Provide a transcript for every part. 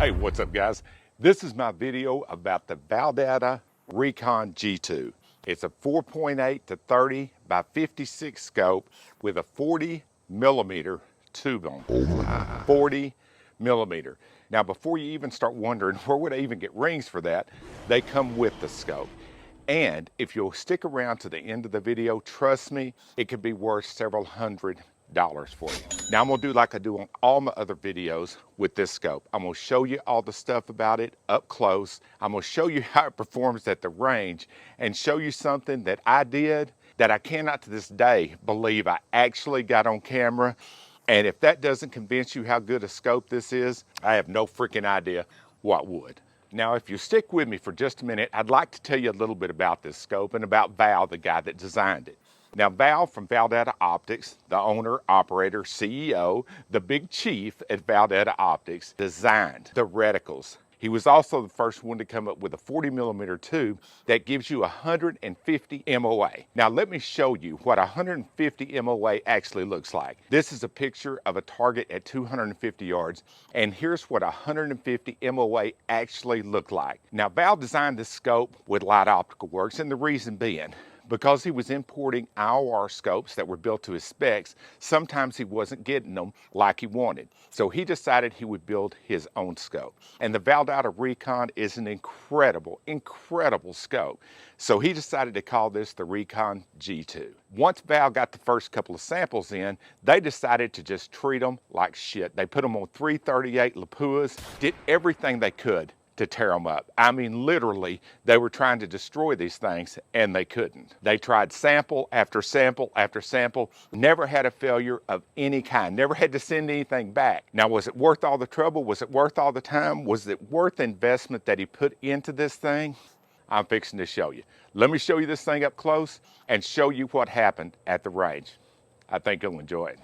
Hey, what's up guys? This is my video about the Valdada Recon G2. It's a 4.8 to 30 by 56 scope with a 40 millimeter tube on. Oh my. 40 millimeter. Now before you even start wondering where would I even get rings for that, they come with the scope. And if you'll stick around to the end of the video, trust me, it could be worth several $100s for you. Now I'm gonna do like I do on all my other videos with this scope. I'm gonna show you all the stuff about it up close. I'm gonna show you how it performs at the range and show you something that I did that I cannot to this day believe I actually got on camera. And if that doesn't convince you how good a scope this is, I have no freaking idea what would. Now, if you stick with me for just a minute, I'd like to tell you a little bit about this scope and about Val, the guy that designed it. Now, Val from Valdada Optics, the owner, operator, CEO, the big chief at Valdada Optics, designed the reticles. He was also the first one to come up with a 40 millimeter tube that gives you 150 MOA. Now let me show you what 150 MOA actually looks like. This is a picture of a target at 250 yards, and here's what 150 MOA actually look like. Now Val designed this scope with Light Optical Works, and the reason being, because he was importing IOR scopes that were built to his specs, sometimes he wasn't getting them like he wanted. So he decided he would build his own scope. And the Valdada Recon is an incredible, incredible scope. So he decided to call this the Recon G2. Once Val got the first couple of samples in, they decided to just treat them like shit. They put them on 338 Lapuas, did everything they could to tear them up. I mean, literally, they were trying to destroy these things and they couldn't. They tried sample after sample after sample, never had a failure of any kind, never had to send anything back. Now, was it worth all the trouble? Was it worth all the time? Was it worth the investment that he put into this thing? I'm fixing to show you. Let me show you this thing up close and show you what happened at the range. I think you'll enjoy it.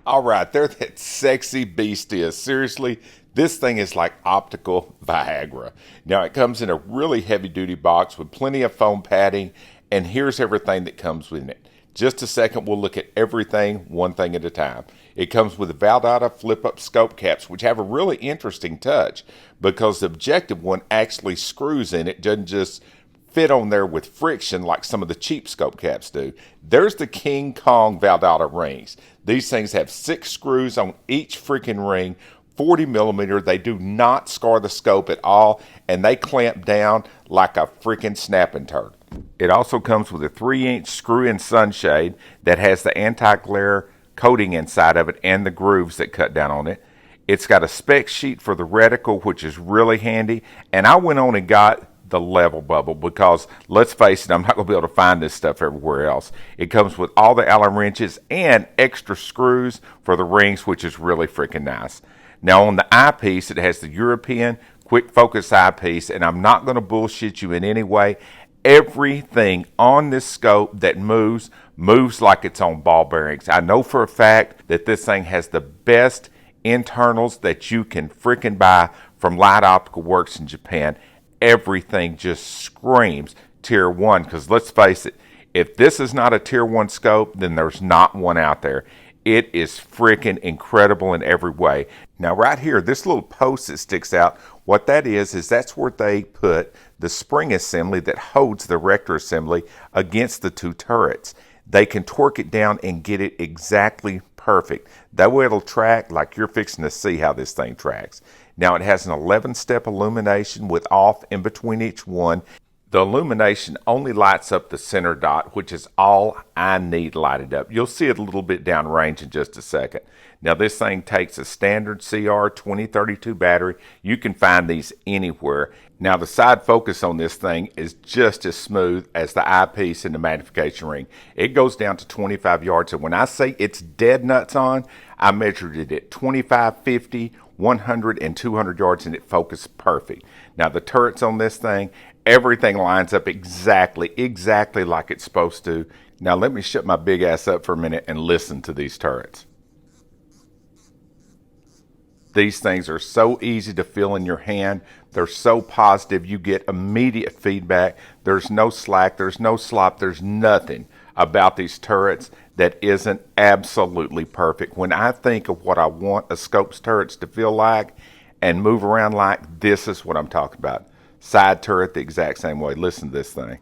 All right, there that sexy beast is. Seriously, this thing is like optical Viagra. Now, it comes in a really heavy-duty box with plenty of foam padding, and here's everything that comes with it. Just a second, we'll look at everything one thing at a time. It comes with the Valdada flip-up scope caps, which have a really interesting touch because the objective one actually screws in. It doesn't just fit on there with friction like some of the cheap scope caps do. There's the King Kong Valdada rings. These things have 6 screws on each freaking ring, 40 millimeter. They do not scar the scope at all, and they clamp down like a freaking snapping turtle. It also comes with a 3-inch screw-in sunshade that has the anti-glare coating inside of it and the grooves that cut down on it. It's got a spec sheet for the reticle, which is really handy, and I went on and got the level bubble because, let's face it, I'm not going to be able to find this stuff everywhere else. It comes with all the Allen wrenches and extra screws for the rings, which is really freaking nice. Now on the eyepiece, it has the European quick focus eyepiece, and I'm not going to bullshit you in any way. Everything on this scope that moves like it's on ball bearings. I know for a fact that this thing has the best internals that you can freaking buy from Light Optical Works in Japan. Everything just screams tier 1, because let's face it, if this is not a tier 1 scope, then there's not one out there. It is freaking incredible in every way. Now right here, this little post that sticks out, what that is that's where they put the spring assembly that holds the rector assembly against the 2 turrets. They can torque it down and get it exactly perfect. That way it'll track like you're fixing to see how this thing tracks. Now it has an 11-step illumination with off in between each one. The illumination only lights up the center dot, which is all I need lighted up. You'll see it a little bit downrange in just a second. Now this thing takes a standard CR2032 battery. You can find these anywhere. Now the side focus on this thing is just as smooth as the eyepiece and the magnification ring. It goes down to 25 yards, and when I say it's dead nuts on, I measured it at 25, 50, 100, and 200 yards, and it focused perfect. Now the turrets on this thing, everything lines up exactly like it's supposed to. Now let me shut my big ass up for a minute and listen to these turrets. These things are so easy to feel in your hand. They're so positive. You get immediate feedback. There's no slack. There's no slop. There's nothing about these turrets that isn't absolutely perfect. When I think of what I want a scope's turrets to feel like, and move around like this is what I'm talking about. Side turret the exact same way. Listen to this thing.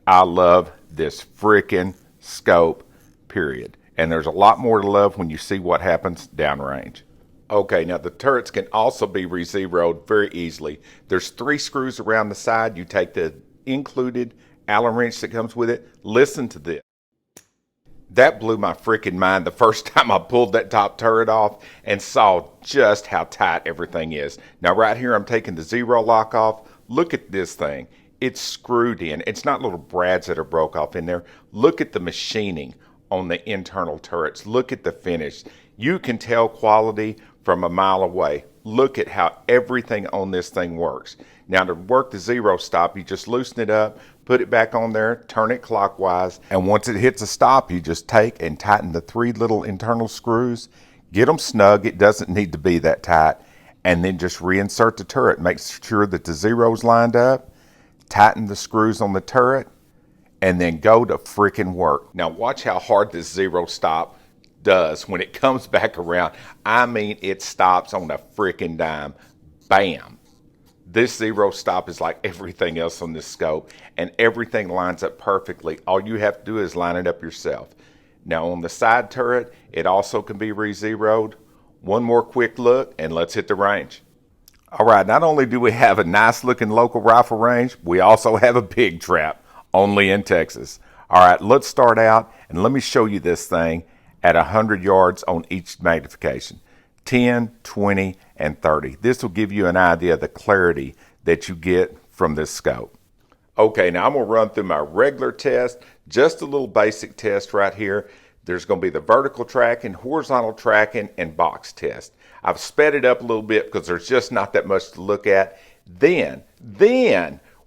I love this freaking scope, period. And there's a lot more to love when you see what happens downrange. Okay, now the turrets can also be re-zeroed very easily. There's 3 screws around the side. You take the included Allen wrench that comes with it. Listen to this. That blew my freaking mind the first time I pulled that top turret off and saw just how tight everything is. Now right here I'm taking the zero lock off. Look at this thing. It's screwed in. It's not little brads that are broke off in there. Look at the machining on the internal turrets. Look at the finish. You can tell quality from a mile away. Look at how everything on this thing works. Now to work the zero stop, you just loosen it up, put it back on there, turn it clockwise, and once it hits a stop, you just take and tighten the 3 little internal screws, get them snug, it doesn't need to be that tight, and then just reinsert the turret. Make sure that the zero's lined up, tighten the screws on the turret, and then go to freaking work. Now watch how hard this zero stop does when it comes back around. I mean, it stops on a freaking dime. Bam. This zero stop is like everything else on this scope, and everything lines up perfectly. All you have to do is line it up yourself. Now on the side turret, it also can be re-zeroed. One more quick look and let's hit the range. All right, not only do we have a nice looking local rifle range, we also have a big trap, only in Texas. All right, let's start out and let me show you this thing at 100 yards on each magnification. 10, 20, and 30. This will give you an idea of the clarity that you get from this scope. Okay, now I'm going to run through my regular test, just a little basic test right here. There's going to be the vertical tracking, horizontal tracking, and box test. I've sped it up a little bit because there's just not that much to look at. Then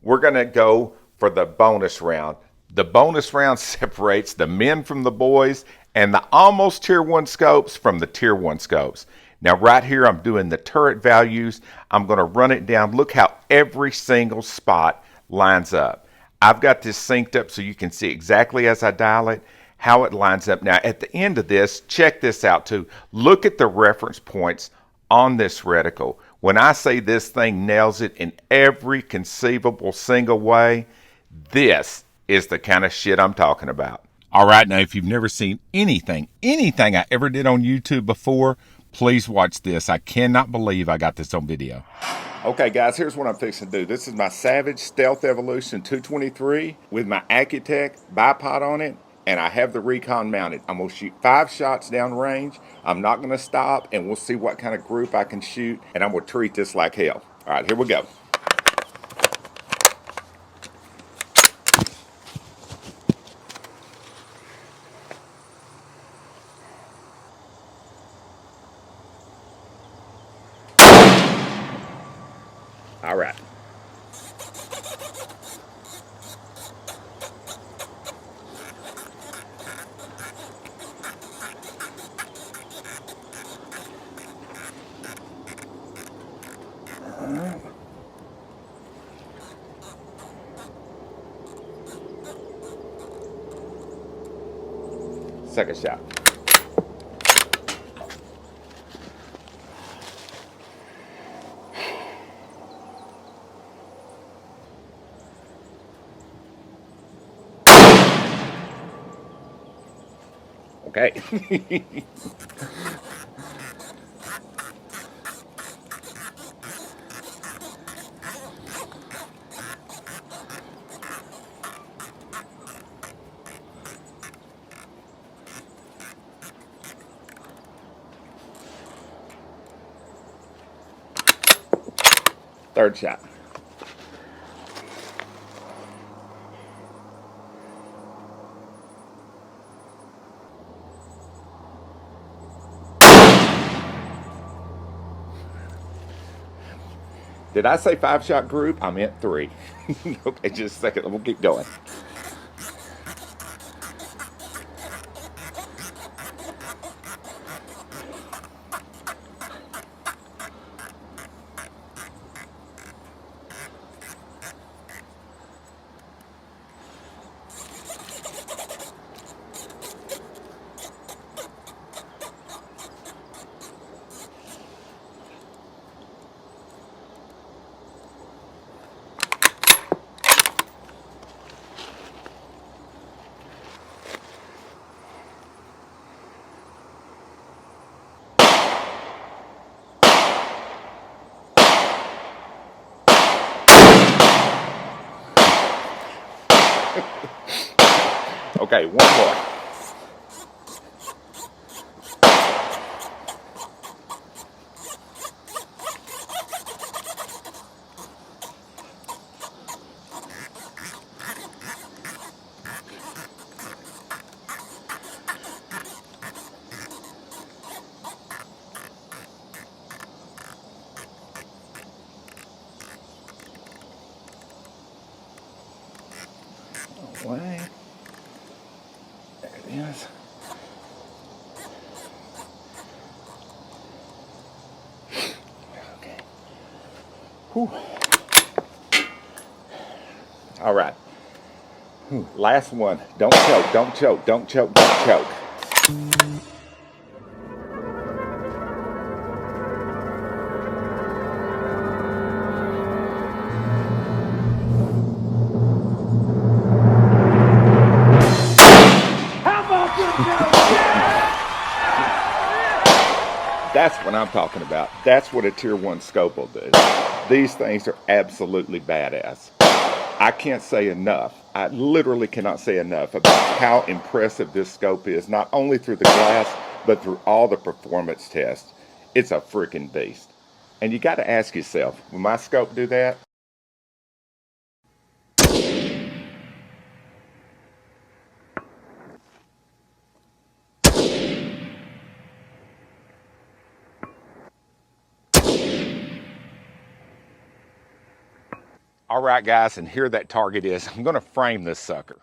we're going to go for the bonus round. The bonus round separates the men from the boys and the almost tier 1 scopes from the tier 1 scopes. Now right here I'm doing the turret values. I'm going to run it down. Look how every single spot lines up. I've got this synced up so you can see exactly as I dial it how it lines up. Now at the end of this, check this out too. Look at the reference points on this reticle. When I say this thing nails it in every conceivable single way, this is the kind of shit I'm talking about. All right, now if you've never seen anything I ever did on YouTube before, please watch this. I cannot believe I got this on video. Okay guys, here's what I'm fixing to do. This is my Savage Stealth Evolution 223 with my Accutech bipod on it, and I have the Recon mounted. I'm gonna shoot 5 shots down range. I'm not gonna stop, and we'll see what kind of group I can shoot, and I'm gonna treat this like hell. All right, here we go. All right. Second shot. Okay. Third shot. Did I say 5-shot group? I meant 3. Okay, just a second. We'll keep going. Okay, one more. Way. There it is. Okay. Whew. All right. Last one. Don't choke, don't choke, don't choke, don't choke. That's what I'm talking about. That's what a tier 1 scope will do. These things are absolutely badass. I can't say enough. I literally cannot say enough about how impressive this scope is, not only through the glass, but through all the performance tests. It's a freaking beast. And you got to ask yourself, will my scope do that? All right, guys, and here that target is. I'm going to frame this sucker.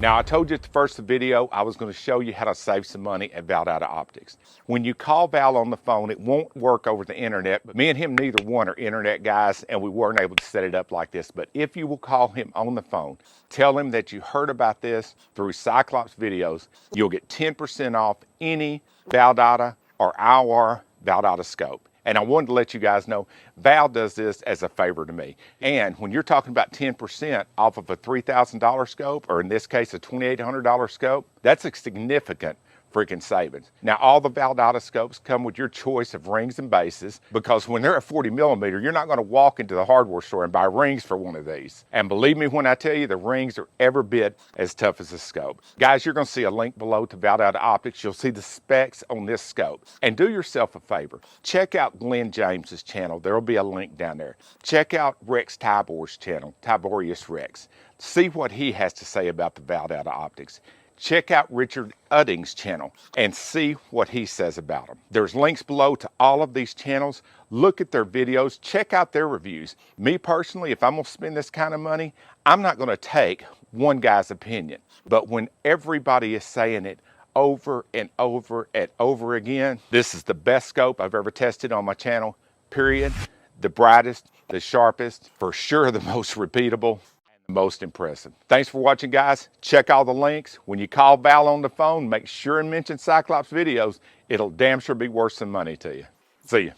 Now, I told you at the first of the video, I was going to show you how to save some money at Valdada Optics. When you call Val on the phone, it won't work over the internet, but me and him, neither one are internet guys, and we weren't able to set it up like this. But if you will call him on the phone, tell him that you heard about this through Cyclops videos, you'll get 10% off any Valdada or our Valdada scope. And I wanted to let you guys know, Val does this as a favor to me. And when you're talking about 10% off of a $3,000 scope, or in this case, a $2,800 scope, that's a significant freaking savings. Now, all the Valdada scopes come with your choice of rings and bases, because when they're at 40 millimeter, you're not going to walk into the hardware store and buy rings for one of these. And believe me when I tell you, the rings are every bit as tough as the scope. Guys, you're going to see a link below to Valdada Optics. You'll see the specs on this scope. And do yourself a favor. Check out Glenn James's channel. There will be a link down there. Check out Rex Tybor's channel, Tiborius Rex. See what he has to say about the Valdada Optics. Check out Richard Udding's channel and see what he says about them. There's links below to all of these channels. Look at their videos, check out their reviews. Me personally, if I'm gonna spend this kind of money, I'm not gonna take one guy's opinion. But when everybody is saying it over and over and over again, this is the best scope I've ever tested on my channel, period. The brightest, the sharpest, for sure the most repeatable, most impressive. Thanks for watching, guys. Check all the links. When you call Val on the phone, make sure and mention Cyclops videos. It'll damn sure be worth some money to you. See ya.